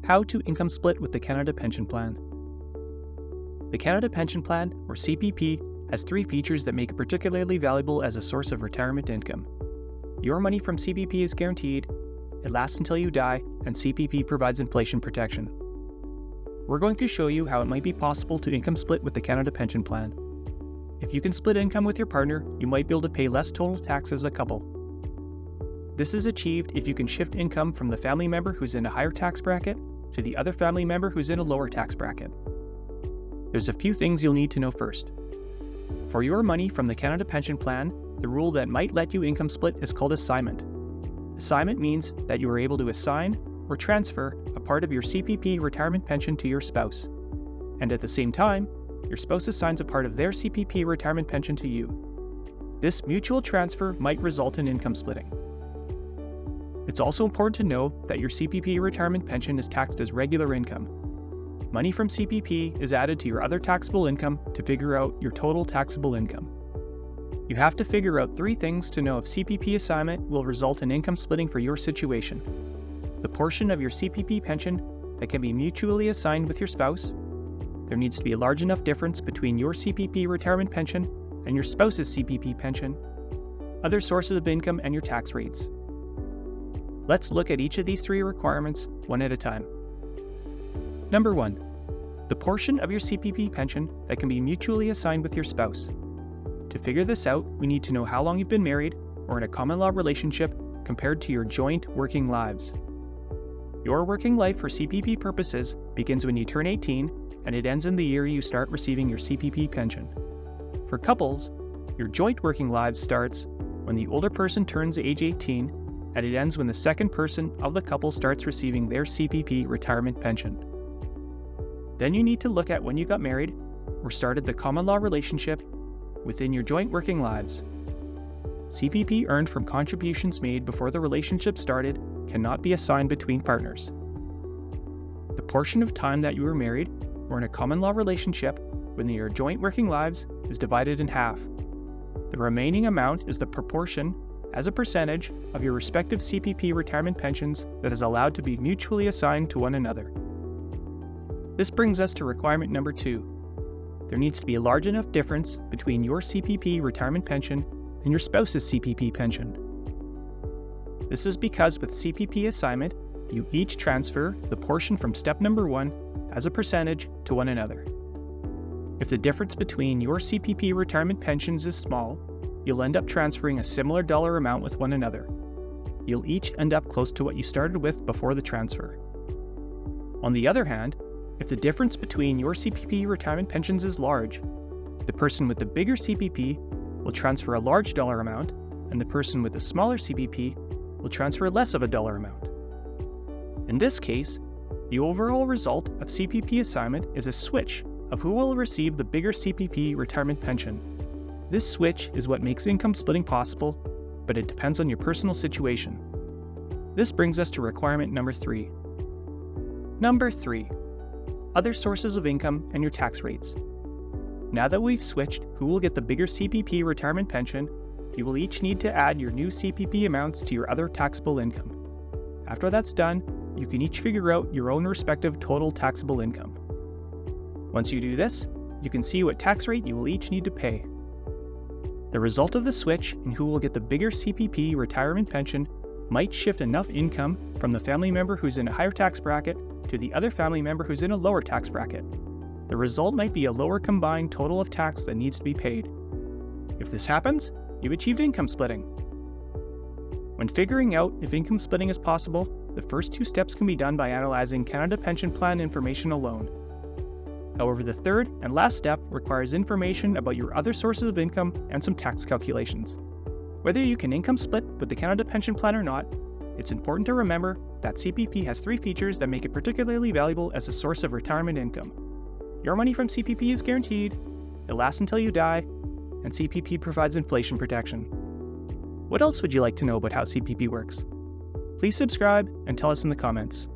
How to income split with the Canada Pension Plan. The Canada Pension Plan, or CPP, has three features that make it particularly valuable as a source of retirement income. Your money from CPP is guaranteed, it lasts until you die, and CPP provides inflation protection. We're going to show you how it might be possible to income split with the Canada Pension Plan. If you can split income with your partner, you might be able to pay less total tax as a couple. This is achieved if you can shift income from the family member who's in a higher tax bracket to the other family member who's in a lower tax bracket. There's a few things you'll need to know first. For your money from the Canada Pension Plan, the rule that might let you income split is called assignment. Assignment means that you are able to assign or transfer a part of your CPP retirement pension to your spouse, and at the same time, your spouse assigns a part of their CPP retirement pension to you. This mutual transfer might result in income splitting. It's also important to know that your CPP retirement pension is taxed as regular income. Money from CPP is added to your other taxable income to figure out your total taxable income. You have to figure out three things to know if CPP assignment will result in income splitting for your situation: the portion of your CPP pension that can be mutually assigned with your spouse, there needs to be a large enough difference between your CPP retirement pension and your spouse's CPP pension, other sources of income, and your tax rates. Let's look at each of these three requirements one at a time. Number 1. The portion of your CPP pension that can be mutually assigned with your spouse. To figure this out, we need to know how long you've been married or in a common law relationship compared to your joint working lives. Your working life for CPP purposes begins when you turn 18 and it ends in the year you start receiving your CPP pension. For couples, your joint working lives starts when the older person turns age 18 and it ends when the second person of the couple starts receiving their CPP retirement pension. Then you need to look at when you got married or started the common law relationship within your joint working lives. CPP earned from contributions made before the relationship started cannot be assigned between partners. The portion of time that you were married or in a common law relationship within your joint working lives is divided in half. The remaining amount is the proportion as a percentage of your respective CPP retirement pensions that is allowed to be mutually assigned to one another. This brings us to requirement number 2. There needs to be a large enough difference between your CPP retirement pension and your spouse's CPP pension. This is because with CPP assignment, you each transfer the portion from step number 1 as a percentage to one another. If the difference between your CPP retirement pensions is small, you'll end up transferring a similar dollar amount with one another. You'll each end up close to what you started with before the transfer. On the other hand, if the difference between your CPP retirement pensions is large, the person with the bigger CPP will transfer a large dollar amount, and the person with the smaller CPP will transfer less of a dollar amount. In this case, the overall result of CPP assignment is a switch of who will receive the bigger CPP retirement pension. This switch is what makes income splitting possible, but it depends on your personal situation. This brings us to requirement number 3. Number 3. Other sources of income and your tax rates. Now that we've switched who will get the bigger CPP retirement pension, you will each need to add your new CPP amounts to your other taxable income. After that's done, you can each figure out your own respective total taxable income. Once you do this, you can see what tax rate you will each need to pay. The result of the switch in who will get the bigger CPP retirement pension might shift enough income from the family member who's in a higher tax bracket to the other family member who's in a lower tax bracket. The result might be a lower combined total of tax that needs to be paid. If this happens, you've achieved income splitting. When figuring out if income splitting is possible, the first 2 steps can be done by analyzing Canada Pension Plan information alone. However, the third and last step requires information about your other sources of income and some tax calculations. Whether you can income split with the Canada Pension Plan or not, it's important to remember that CPP has 3 features that make it particularly valuable as a source of retirement income. Your money from CPP is guaranteed, it lasts until you die, and CPP provides inflation protection. What else would you like to know about how CPP works? Please subscribe and tell us in the comments.